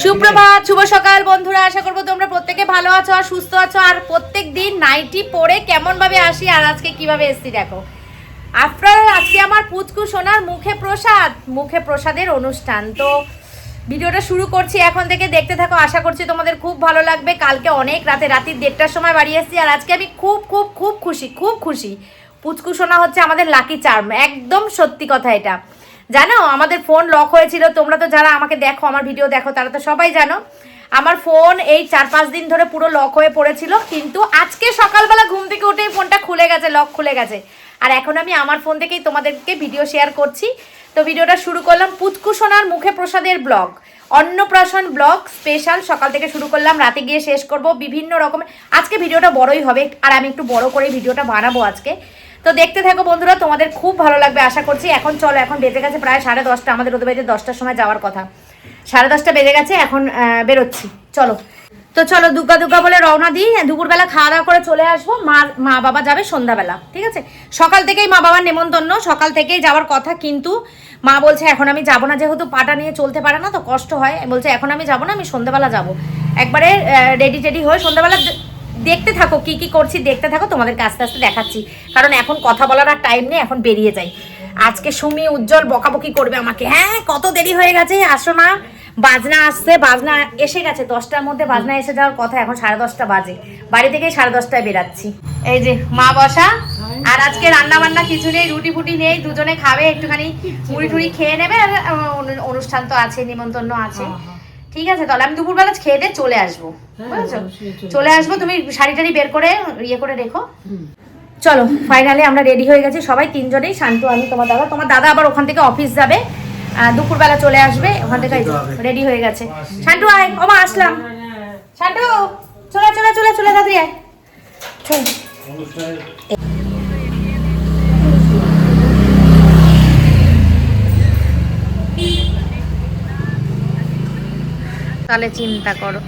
সুপ্রভাত, শুভ সকাল বন্ধুরা। আশা করবো তোমরা প্রত্যেকে ভালো আছো আর সুস্থ আছো। আর প্রত্যেক দিন নাইটি পরে কেমন ভাবে আসি আর আজকে কিভাবে এসছি দেখো। আফটার আজকে আমার পুচকু সোনার মুখে প্রসাদের অনুষ্ঠান। তো ভিডিওটা শুরু করছি এখন থেকে, দেখতে থাকো। আশা করছি তোমাদের খুব ভালো লাগবে। কালকে অনেক রাতে, রাত্রি 1:30টার সময় বাড়ি এসেছি আর আজকে আমি খুব খুশি। পুচকু সোনা হচ্ছে আমাদের লাকি চার্ম, একদম সত্যি কথা। এটা জানো, আমাদের ফোন লক হয়েছিল। তোমরা তো যারা আমাকে দেখো, আমার ভিডিও দেখো, তারা তো সবাই জানো আমার ফোন এই 4-5 দিন ধরে পুরো লক হয়ে পড়েছিল। কিন্তু আজকে সকালবেলা ঘুম থেকে উঠেই ফোনটা খুলে গেছে, লক খুলে গেছে। আর এখন আমি আমার ফোন থেকেই তোমাদেরকে ভিডিও শেয়ার করছি। তো ভিডিওটা শুরু করলাম পুচকু সোনার মুখে প্রসাদের ব্লগ, অন্নপ্রাশন ব্লগ স্পেশাল। সকাল থেকে শুরু করলাম, রাতে গিয়ে শেষ করব বিভিন্ন রকমের। আজকে ভিডিওটা বড়ই হবে আর আমি একটু বড় করে ভিডিওটা বানাবো আজকে। তো দেখতে থাকো বন্ধুরা, তোমাদের খুব ভালো লাগবে আশা করছি। এখন চলো, এখন বেজে গেছে প্রায় 10:30। আমাদের ওদের বাড়িতে 10টার সময় যাওয়ার কথা, 10:30 বেজে গেছে, এখন বেরোচ্ছি। চলো তো চলো, দুগ্গা বলে রওনা দিই। দুপুরবেলা খাওয়া দাওয়া করে চলে আসবো। মা বাবা যাবে সন্ধ্যাবেলা, ঠিক আছে। সকাল থেকেই মা বাবার নেমন্তন্ন, সকাল থেকেই যাওয়ার কথা। কিন্তু মা বলছে এখন আমি যাবো না, যেহেতু পাটা নিয়ে চলতে পারে না তো কষ্ট হয়। বলছে এখন আমি যাবো না, আমি সন্ধ্যাবেলা যাবো। একবারে রেডি হয়ে সন্ধ্যাবেলা দেখতে থাকো কি করছি, দেখতে থাকো। তোমাদেরকে আস্তে আস্তে দেখাচ্ছি, কারণ এখন কথা বলার আর টাইম নেই, এখন বেরিয়ে যাই। আজকে সুমি উজ্জ্বল বকাবকি করবে আমাকে, হ্যাঁ কত দেরি হয়ে গেছে, আসো না। বাজনা আসছে, বাজনা এসে গেছে 10টার মধ্যে, বাজনা এসে যাওয়ার কথা। এখন 10:30 বাজে, বাড়ি থেকে 10:30 বেরাচ্ছি। এই যে মা বসা, আর আজকে রান্না বান্না কিছু নেই, রুটি ফুটি নেই, দুজনে খাবে, একটুখানি মুড়ি টুড়ি খেয়ে নেবে। আর অনুষ্ঠান তো আছে, নিমন্ত্রণ আছে, ঠিক আছে। তাহলে আমি দুপুরবেলা খেয়ে দিয়ে চলে আসবো, বুঝেছো? চলে আসবো, তুমি শাড়ি টাড়ি বের করে ইয়ে করে রেখো। চলো, ফাইনালি আমরা রেডি হয়ে গেছি সবাই, তিনজনেই, শান্তু, আমি, তোমার দাদা আবার ওখান থেকে অফিস যাবে, দুপুরবেলা চলে আসবে ওখান থেকে। রেডি হয়ে গেছে। শান্তু আয়, ওমা আসলাম। শান্তু চলে তাড়াতাড়ি আয়, চল। তাহলে চিন্তা করো।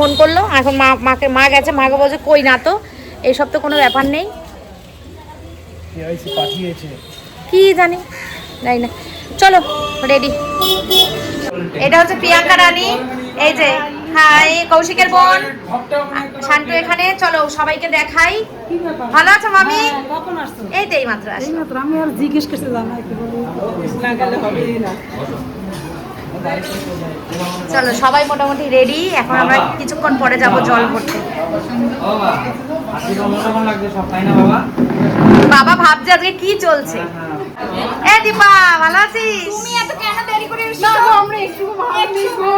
ফোন করলো এখন, মা গেছে, মাকে বলছে কই না তো, এইসব তো কোনো ব্যাপার নেই, কি জানি না। চলো রেডি। এটা হচ্ছে প্রিয়াঙ্কা রানী, এই যে হাই, কৌশিকের বোন, শান্তু এখানে। চলো সবাইকে দেখাই। ভালো আছো মামি? এই তো এইমাত্র আসি। চলো সবাই মোটামুটি রেডি। এখন আমরা কিছুক্ষণ পরে যাব জল ভরতে। বাবা ভাবছে আজকে কি চলছে। এ দীপা, ভালো আছিস? তুমি এত কেন দেরি করে এসেছো? আমরা একটু ভাবনি গো,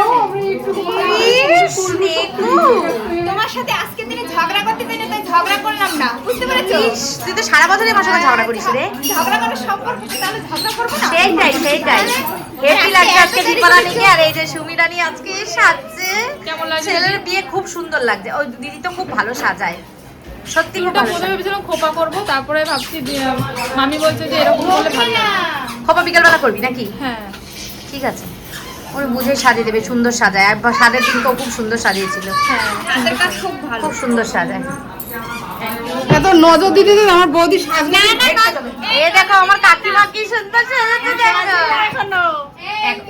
তোমার সাথে আজকে দিনে ঝগড়া করতে চাই না, তাই ঝগড়া করলাম না, বুঝতে পেরেছো? তুই তো সারা বছরই আমার সঙ্গে ঝগড়া করিস রে। ঝগড়া করার সম্পর্ক, তাহলে ঝগড়া করব না? সেইটাই হেপি লাগছে আজকে দীপা রানীকে। আর এই যে সুমি রানী আজকে সাজছে, কেমন লাগছে? ছেলের বিয়ে খুব সুন্দর লাগছে। ওই দিদি তো খুব ভালো সাজায়, সত্যি খুব ভালো। প্রথমে ভেবেছিলাম খোপা করব, তারপরে ভাবছি মামি বলছে যে এরকম করলে ভালো লাগে। খোপা বিকালবেলা করবি নাকি? হ্যাঁ ঠিক আছে, ওই বুঝে সাজিয়ে দেবে, সুন্দর সাজায়। আর সাদের দিনকেও খুব সুন্দর সাজিয়েছিল। হ্যাঁ হাতের কাজ খুব ভালো, খুব সুন্দর সাজায়। এত নজর দিতে দিতে আমার বৌদি সাজনা। এ দেখো আমার কাকিমা কি সুন্দর সাজাচ্ছে, দেখো এখনো।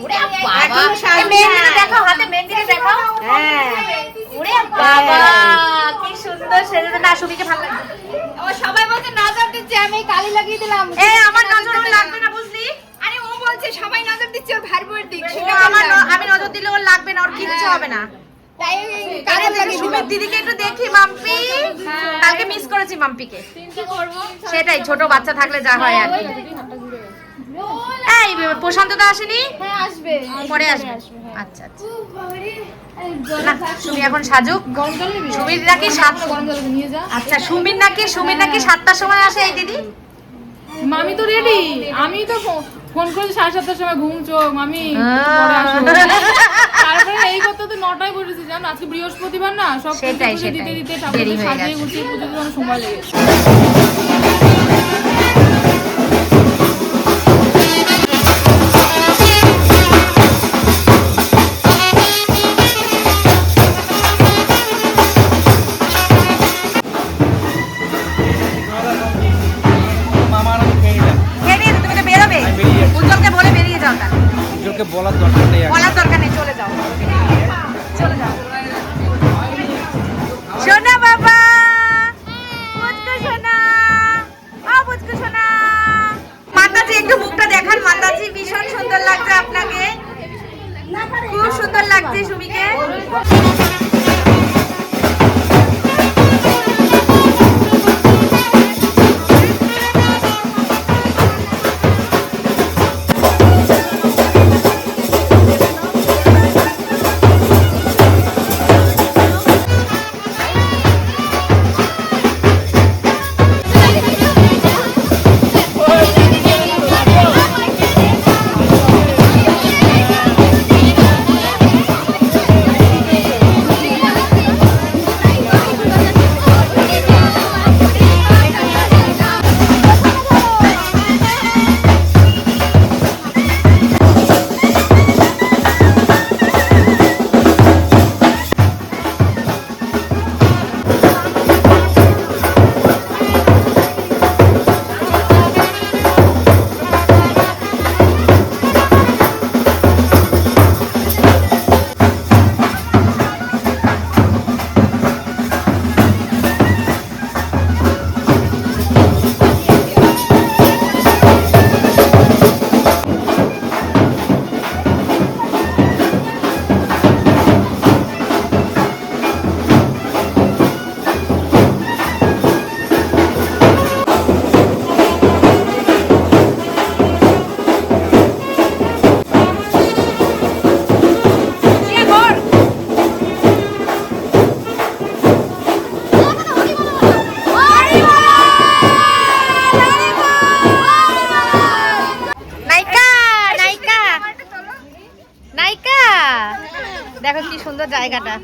ওরে বাবা, মেহেন্দিটা দেখো, হাতে মেহেন্দিটা দেখো। হ্যাঁ ওরে বাবা কি সুন্দর সেজেছে না। সুমিকে ভালো লাগছে। ও সবাই বলছে নজর দিচ্ছে, আমি কালি লাগিয়ে দিলাম। আমার নজর লাগবে না, বুঝলি? আরে ও বলছে সবাই নজর দিচ্ছে ওর ভাই বোনের দিক, সেটা আমি নজর দিলে ওর লাগবে না, ওর কিচ্ছু হবে না। তাই কালি লাগিয়ে সুমির দিদিকে একটু দেখি। মাম্পি কালকে মিস করেছি মাম্পিকে, কি করব? সেটাই, ছোট বাচ্চা থাকলে যা হয় আর কি। এই প্রশান্তদা আসেনি? হ্যাঁ আসবে, পরে আসবে। আচ্ছা না, সুমি এখন সাজুক। সুমির নাকি আচ্ছা সুমির নাকি 7টার সময় আসে এই দিদি। মামি তো রেডি, আমি তো ফোন করেছি 7:30টার সময়, ঘুমছো মামি, তারপরে এই করতে তো 9টায় বসেছি। জানো আজকে বৃহস্পতিবার না, সব দিতে ঠাকুরকে সাজিয়ে গুছিয়ে পুজো দিতে আমার সময় লেগেছে। তোমাকে বলার দরকার নেই বলার দরকার নেই, চলে যাও চলে যাও। সোনা বাবা, পুচকু সোনা, ও পুচকু সোনা। মাতাজি একটু মুখটা দেখান, মাতাজি ভীষণ সুন্দর লাগছে আপনাকে, খুব সুন্দর লাগছে সুমিকে। দেখো কি সুন্দর জায়গাটা।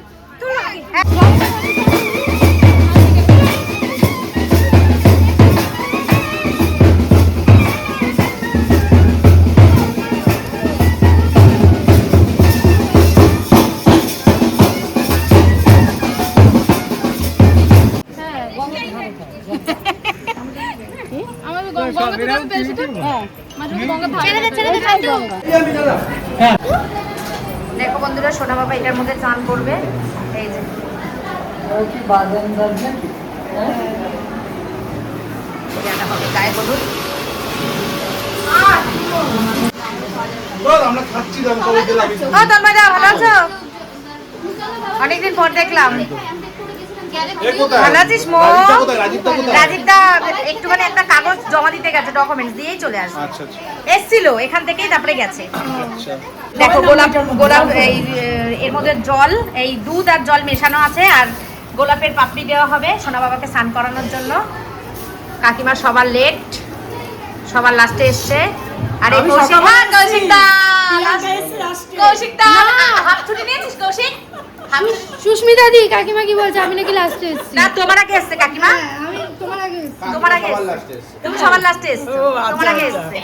দেখো বন্ধুরা, সোনা বাবা এটার মধ্যে চান করবে। এই যে হবে গায়ে হলুদ। ভালো আছো? অনেকদিন পর দেখলাম। ভালো আছিস মো? রাজীব দা একটুখানি একটা কাগজ জমা দিতে গেছে, ডকুমেন্টস দিয়েই চলে আসবে। এসছিল এখান থেকেই, তারপরে গেছে। দেখো গোলাপ গোলাপ এর মধ্যে জল, এই দুধ আর জল মেশানো আছে, আর গোলাপের পাপড়ি দেওয়া হবে সোনা বাবাকে স্নান করানোর জন্য। কাকিমা সবার লেট, সবার লাস্টে এসছে। আর এই কৌশিকদা হাফ ছুটি নিয়েছিস কৌশিক? সুস্মিতা দি কাকিমা কি বলছে আমি নাকি লাস্টে এসেছি? না, তোমার আগে এসছে কাকিমা। আমি তোমার আগে এসেছি। তোমার আগে তুমি সবার লাস্টে এসছো, তোমার আগে এসছে।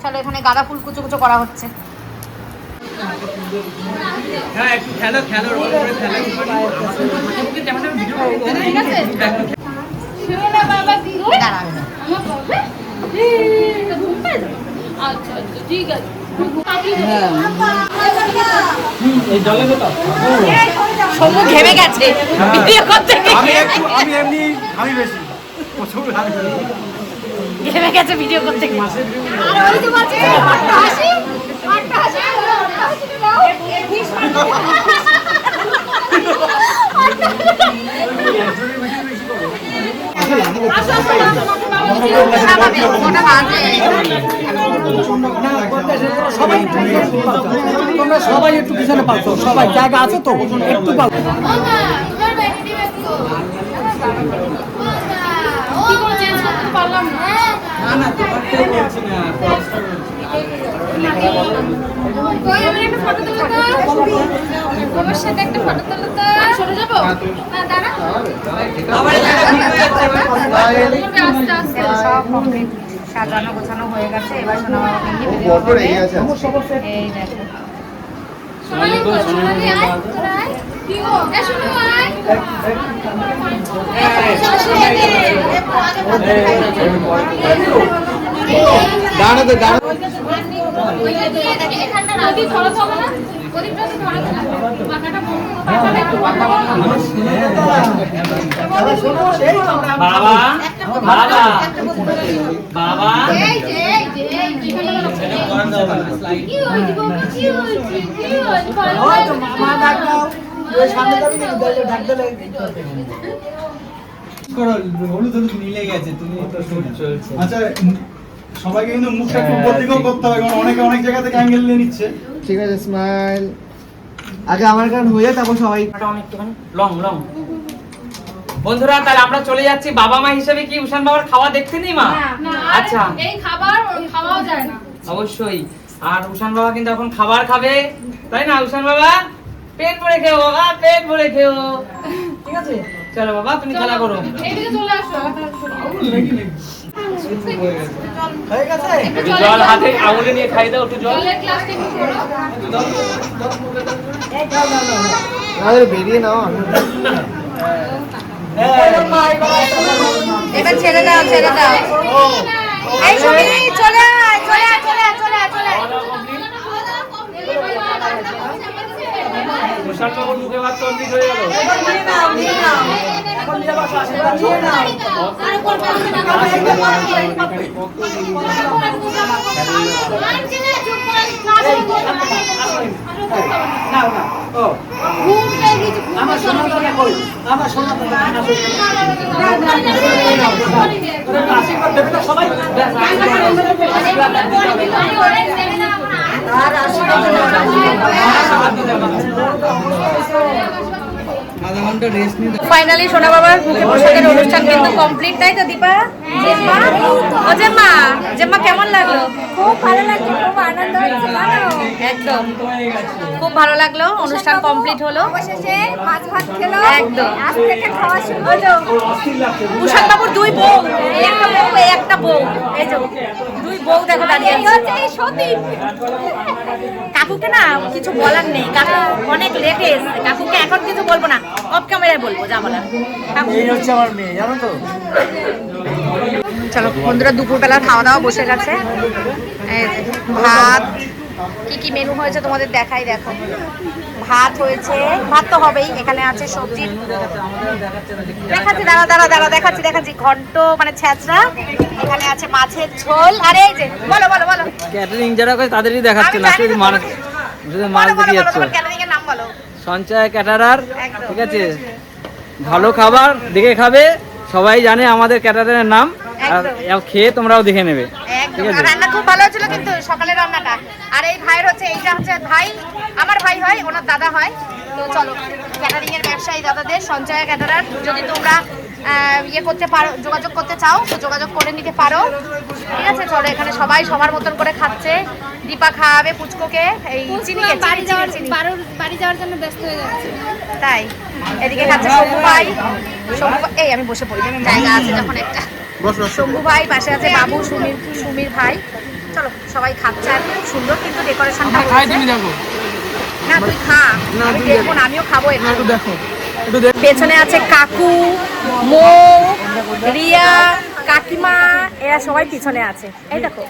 চলো, এখানে গাঁদা ফুল কুচো কুচো করা হচ্ছে। হ্যাঁ, একটু খেলো খেলো রোল করে খেলো। ঠিক আছে শোনা বাবা কি গো? দাঁড়াও, আমার বাবা আচ্ছা আচ্ছা ঠিক আছে। এই জলে তো সমু ঘেমে গেছে ভিডিও করতে গিয়ে। আমি বেশি প্রচুর ঘেমে গেছে ভিডিও করতে গিয়ে। আর ওই তো বলছে আটটা হাসি দাও। তোমরা সবাই একটু পিছনে পাচ্ছ, সবাই জায়গা আছে তো একটু পাচ্ছ। সাজানো গোছানো হয়ে গেছে, এবার সোনা বাবাকে নিয়ে এই দেখো প্রদীপ ধরাতে হবে না? প্রদীপটা তো ধরাতে হবে। পাখাটা বন্ধ করো, বাবা বাবা বাবা এই যে এখানটা ধরো। কি হয়েছে বাবা, কি হয়েছে, কি হয়েছে? হলুদ হলুদ মিলে গেছে তুমি আচ্ছা সবাইকে কিন্তু মুখটা একটু উপর দিকেও করতে হবে কারণ অনেকে অনেক জায়গা থেকে অ্যাঙ্গেল নিয়ে নিচ্ছে। ঠিক আছে স্মাইল আগে আমার গান হয়ে যায় তারপর সবাই লং লং বন্ধুরা তাহলে আমরা চলে যাচ্ছি বাবা মা হিসেবে কি উষান বাবার খাওয়া দেখতে নেই মা না, আচ্ছা এই খাবার খাওয়াও যায় না। অবশ্যই আর উষান বাবা কিন্তু এখন খাবার খাবে তাই না উষান বাবা পেট ভরে খেও পেট ভরে খেও ঠিক আছে চলো বাবা তুমি খেলা করো এইদিকে চলে আসো। হয়ে গেছে একটু জল হাতে আঙুলে নিয়ে খাই দাও একটু জল জলের গ্লাসটা একটু করো। আমাদের বেরিয়ে নাও এবার ছেড়ে দাও ছেড়ে দাও এই সুমি চলে আয় চলে আয় চলে আয় চলে আয় চলে আয় উষান বাবুর মুখে ভাত কমপ্লিট হয়ে গেল আমার সোনা আশীর্বাদ দেবে না সবাই ফাইনালি সোনা বাবার মুখে প্রসাদের অনুষ্ঠান কিন্তু কমপ্লিট তাই তো দীপা জেম্মা ও জেম্মা কেমন লাগলো খুব ভালো লাগছে, খুব আনন্দ হচ্ছে, ভালো। একদম খুব ভালো লাগলো অনুষ্ঠান কমপ্লিট হলো অবশেষে মাছ ভাত খেলো, একদম। আজ থেকে খাওয়া শুরু হলো। উষান বাবুর দুই বউ এই একটা বউ এই একটা বউ এই যে দুই বউ দেখো দাঁড়িয়ে এই আছে হচ্ছে এই সতীন। কাকুকে না কিছু বলার নেই কাকু অনেক লেটে এসছে কাকুকে এখন কিছু বলবো না অফ ক্যামেরায় বলবো যা বলার কাকু এই হচ্ছে আমার মেয়ে জানো তো চলো বন্ধুরা দুপুরবেলা খাওয়া দাওয়া বসে গেছে এই যে, ভাত কি কি মেনু হয়েছে তোমাদের দেখাই দেখো ভাত হয়েছে ভাত তো হবেই এখানে আছে সবজি দেখাচ্ছি দাঁড়া দেখাচ্ছি ঘন্ট মানে ছেঁচড়া এখানে আছে মাছের ঝোল আর এই যে বলো ক্যাটারিং যারা করে তাদেরই দেখাচ্ছে না শুধু মাছ দেখিয়ে যাচ্ছে তোমার ক্যাটারিং এর নাম বলো সঞ্চয় ক্যাটারার একদম। ঠিক আছে ভালো খাবার দেখে খাবে সবাই জানে আমাদের ক্যাটারারের নাম আর খেয়ে তোমরাও দেখে নেবে ঠিক একদম আছে আর রান্না খুব ভালো হয়েছিল কিন্তু সকালের রান্নাটা আর এই ভাইয়ের হচ্ছে এইটা হচ্ছে ভাই আমার ভাই হয় ওনার দাদা হয় তো চলো ক্যাটারিং এর ব্যবসায়ী দাদাদের সঞ্চয় ক্যাটারার যদি তোমরা ইয়ে করতে পারো যোগাযোগ করতে চাও তো যোগাযোগ করে নিতে পারো ঠিক আছে চলো এখানে সবাই সবার মতন করে খাচ্ছে দীপা খাওয়াবে পুচকোকে এই চিনিকে বাড়ি যাওয়ার জন্য ব্যস্ত হয়ে যাচ্ছে। তাই এদিকে খাচ্ছে শম্ভু ভাই এই আমি বসে পড়ি জায়গা আছে যখন একটা শম্ভু ভাই পাশে আছে বাবু সুমির ভাই চলো সবাই খাচ্ছে আর খুব সুন্দর কিন্তু ডেকোরেশনটা দেখো না তুই খা আমি দেখবো না আমিও খাবো একটু দেখো পেছনে আছে কাকু মৌ রিয়া কাকিমা এরা সবাই পিছনে আছে এই দেখো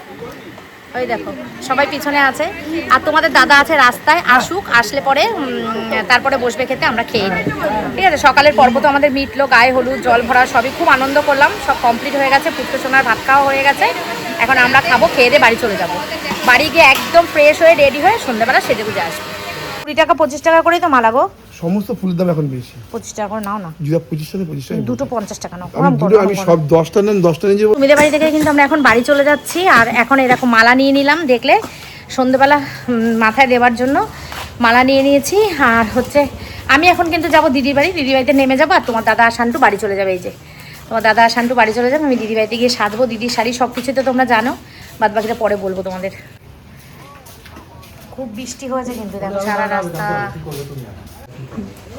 ওই দেখো সবাই পিছনে আছে আর তোমাদের দাদা আছে রাস্তায় আসুক আসলে পরে তারপরে বসবে খেতে আমরা খেয়ে নিই ঠিক আছে সকালের পর্ব তো আমাদের মিটলো গায়ে হলুদ জল ভরা সবই খুব আনন্দ করলাম সব কমপ্লিট হয়ে গেছে পুত্র সোনার ভাত খাওয়া হয়ে গেছে এখন আমরা খাবো খেয়ে দিয়ে বাড়ি চলে যাবো বাড়ি গিয়ে একদম ফ্রেশ হয়ে রেডি হয়ে সন্ধ্যাবেলা সেজে গুজে আসবো 20 টাকা 25 টাকা করেই তো মালা গো সমস্ত ফুলের দাম এখন বেশি 25 টাকা করে নাও না জুয়া 25 টাকা 25 টাকা দুটো 50 টাকা নাও আমি সব 10টা নেন 10টা নিয়ে যাবো সুমিদের বাড়ি থেকে কিন্তু আমরা এখন বাড়ি চলে যাচ্ছি আর এখন এরকম মালা নিয়ে নিলাম দেখলে সন্ধ্যেবেলা মাথায় দেওয়ার জন্য মালা নিয়ে নিয়েছি আর হচ্ছে আমি এখন কিন্তু যাব দিদির বাড়িতে নেমে যাবো আর তোমার দাদা আর শান্টু বাড়ি চলে যাবে এই যে তোমার দাদা আর শান্টু বাড়ি চলে যাবে আমি দিদির বাড়িতে গিয়ে সাজবো দিদির শাড়ি সব কিছু তো তোমরা জানো বাদ বাকিটা পরে বলবো তোমাদের খুব বৃষ্টি হয়েছে কিন্তু দেখো সারা রাস্তা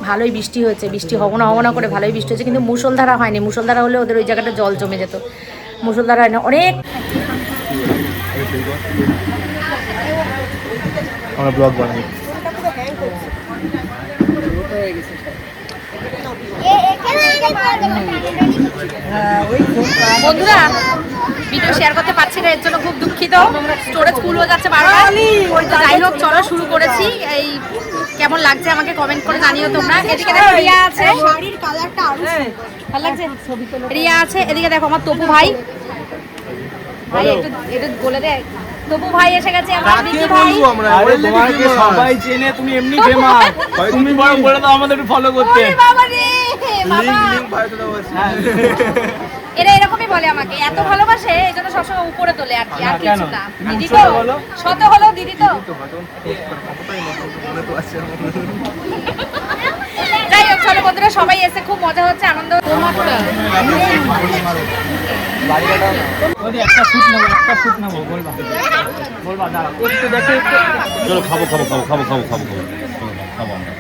ভালোই বৃষ্টি হয়েছে বৃষ্টি হবো না করে ভালোই বৃষ্টি হয়েছে কিন্তু মুষলধারা হয়নি মুষলধারা হলে ওদের ওই জায়গাটা জল জমে যেত মুষলধারা হয় না অনেক আমরা ব্লগ বানাই বন্ধুরা ভিডিও শেয়ার করতে পারছি না, এর জন্য খুব দুঃখিত। স্টোরেজ ফুল হয়ে যাচ্ছে বারবার। তো যাই হোক, চলো শুরু করেছি। এই কেমন লাগছে আমাকে কমেন্ট করে জানিও তোমরা। এদিকে দেখো রিয়া আছে, শাড়ির কালারটা আরো ভালো লাগছে। রিয়া আছে, এদিকে দেখো আমার তপু ভাই। ভাই একটু এটা বলে দে, তপু ভাই এসে গেছে, আমার বিকি ভাই। আরে তোমাকে সবাই চেনে, তুমি এমনি ফেমাস। তুমি বরং বলে দাও আমাদের একটু ফলো করতে। ওরে বাবা রে বাবা, এরা এরকমই বলে আমাকে, এত ভালোবাসে এই জন্য সবসময় উপরে তোলে আর কি, আর কিছু না। দিদি তো শত হলো, দিদি তো যাই হোক, চলো বন্ধুরা সবাই এসে খুব মজা হচ্ছে, আনন্দ। একটা শুট নেবো বলবা দাঁড়া একটু দেখে চলো খাবো খাবো খাবো খাবো খাবো খাবো খাবো খাবো আমরা।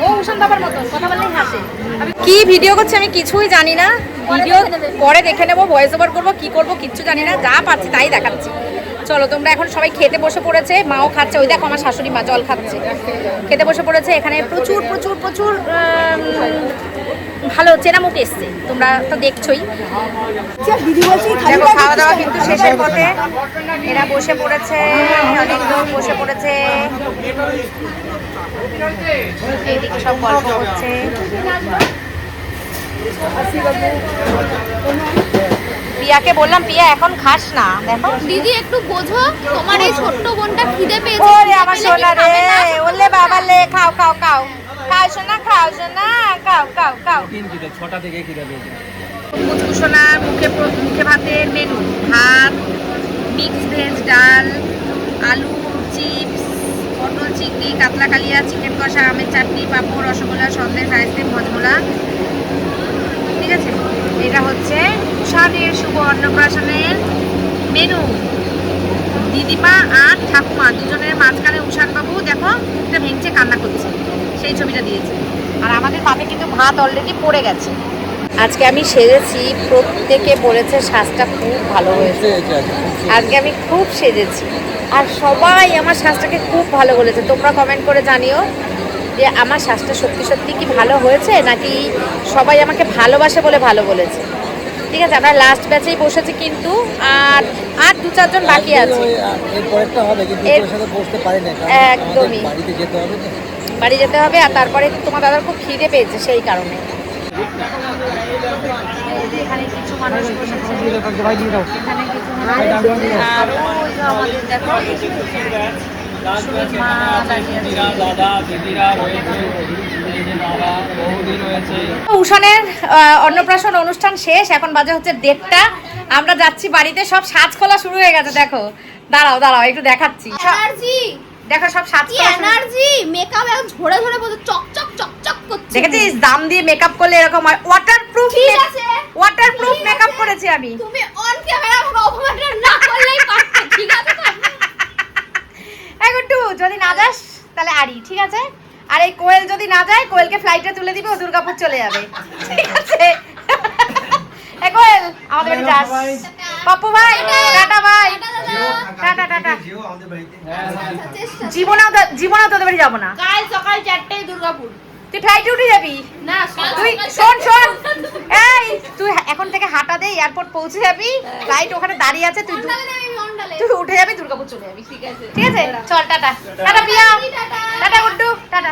ও উষান বাবার মতো কথা বললেই হাসে। কি ভিডিও করছে আমি কিছুই জানি না, ভিডিও পরে দেখে নেবো, ভয়েস ওভার করবো, কি করবো কিচ্ছু জানি না, যা পাচ্ছি তাই দেখাচ্ছি। চলো তোমরা এখন সবাই খেতে বসে পড়েছে, মাও খাচ্ছে, ওই দেখো আমার শাশুড়ি মা জল খাচ্ছে, খেতে বসে পড়েছে। এখানে প্রচুর প্রচুর প্রচুর ভালো চেনা মুখ এসছে, তোমরা তো দেখছোই। দেখো খাওয়া দাওয়া কিন্তু শেষের পথে, এরা বসে পড়েছে, অনেক লোক বসে পড়েছে, এইদিকে সব গল্প হচ্ছে। পিয়াকে বললাম পিয়া এখন খাস না, দেখো দিদি একটু বোঝো, তোমার এই ছোট্ট বোনটা খিদে পেয়েছে। ওরে আমার সোনা রে, ওলে বাবা লে, খাও খাও খাও খাও সোনা, খাও সোনা, খাও খাও খাও। 6টা থেকে খিদে পেয়েছে। পুচকু সোনার মুখে ভাতের মেনু, ভাত, মিক্স ভেজ ডাল, আলু চিপস, পটল চিংড়ি, কাতলা কালিয়া, চিকেন কষা, আমের চাটনি, পাঁপড়, রসগোল্লা, সন্দেশ, আইসক্রিম, হজমোলা। ঠিক আছে, এটা হচ্ছে উষানের শুভ অন্নপ্রাশনের মেনু। দিদিমা আর ঠাকুমা দুজনের মাঝখানে উষানবাবু দেখো এটা ভেঙছে, কান্না করছে, সেই ছবিটা দিয়েছে। আর আমাদের পাতে কিন্তু ভাত অলরেডি পড়ে গেছে। আজকে আমি সেজেছি, প্রত্যেকে বলেছে সাজটা খুব ভালো হয়েছে। আজকে আমি খুব সেজেছি আর সবাই আমার সাজটাকে খুব ভালো বলেছে। তোমরা কমেন্ট করে জানিও যে আমার সাজটা সত্যি সত্যি কি ভালো হয়েছে, নাকি সবাই আমাকে ভালোবাসে বলে ভালো বলেছে। ঠিক আছে, আমরা লাস্ট ব্যাচেই বসেছি কিন্তু, আর 2-4 জন বাকি আছে। এরপরেরটা হবে কিন্তু তোর সাথে বসতে পারি না, কারণ একদমই বাড়িতে যেতে হবে তো। বাড়ি যেতে হবে, আর তারপরে তোমার দাদার খুব খিদে পেয়েছে সেই কারণে। এখানে কিছু মানুষ বসেছে, এখানে কিছু মানুষ, আর ওই যে আমাদের দেখো সুমিত মা দাঁড়িয়ে আছে। উষানের অন্নপ্রাশন অনুষ্ঠান শেষ, এখন বাজে হচ্ছে 1:30। আমরা যাচ্ছি বাড়িতে, সব সাজ খোলা শুরু হয়ে গেছে। দেখো দাঁড়াও দাঁড়াও একটু দেখাচ্ছি, এনার্জি, দেখো সব সাজ কি খোলা শুরু- এনার্জি, মেকআপ এখন ঝরে ঝরে পড়ছে, চকচক চকচক করছে। দেখেছিস দাম দিয়ে মেকআপ করলে এরকম হয়। ওয়াটারপ্রুফ, ঠিক আছে, ওয়াটারপ্রুফ মেকআপ করেছি আমি। তুমি অন ক্যামেরা আমাকে অপমানটা না করলেই পারতে, ঠিক আছে তো? একটু যদি না যাস তাহলে আরি, ঠিক আছে। আর এই কোয়েল যদি না যায়, কোয়েলকে ফ্লাইটে তুলে দিবে, ও দুর্গাপুর চলে যাবে, ঠিক আছে। এ কোয়েল আমাদের বাড়ি যাস। পপ্পু ভাই টাটা, ভাই টাটা টাটা। জীবনেও তোদের বাড়ি যাবো না। কাল সকাল 4টায় দুর্গাপুর। তুই ফ্লাইটে উঠে যাবি? না, তুই শোন শোন, এই তুই এখন থেকে হাঁটা দে, এয়ারপোর্ট পৌঁছে যাবি, ফ্লাইট ওখানে দাঁড়িয়ে আছে, তুই তুই উঠে যাবি, দুর্গাপুর চলে যাবি, ঠিক আছে? ঠিক আছে, চল tata tata Piya, tata Guddu, tata.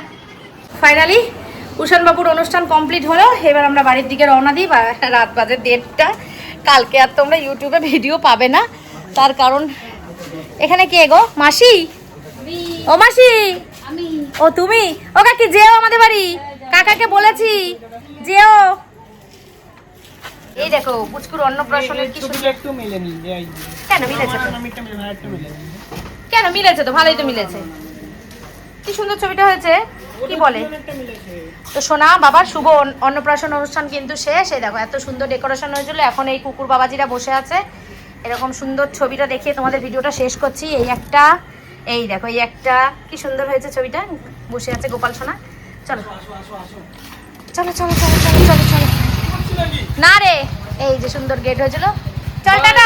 Finally Ushan বাবুর অনুষ্ঠান কমপ্লিট হলো, এবার আমরা বাড়ির দিকে রওনা দিই। রাত বাজে 1:30। কালকে আর তোমরা ইউটিউবে ভিডিও পাবে না, তার কারণ এখানে কে গো? মাসি, ও মাসি, ও তুমি, ও কাকি যেও আমাদের বাড়ি, কাকাকে বলেছি যেও। এই দেখো পুচকুর অন্নপ্রাশনের কি সুন্দর। একটু মেলেনি কেন মিলেছে তো? কেন মিলেছে তো, ভালোই তো মিলেছে। কি সুন্দর ছবিটা হয়েছে, কি বলে তো সোনা বাবার শুভ অন্নপ্রাশন অনুষ্ঠান কিন্তু শেষ। এই দেখো এত সুন্দর ডেকোরেশন হয়েছিল, এখন এই কুকুর বাবাজিরা বসে আছে। এরকম সুন্দর ছবিটা দেখিয়ে তোমাদের ভিডিওটা শেষ করছি। এই একটা, এই দেখো এই একটা, কি সুন্দর হয়েছে ছবিটা, বসে আছে গোপাল সোনা। চলো চলো চলো চলো চলো চলো চলো, না রে এই যে সুন্দর গেট হয়েছিল। চল টাটা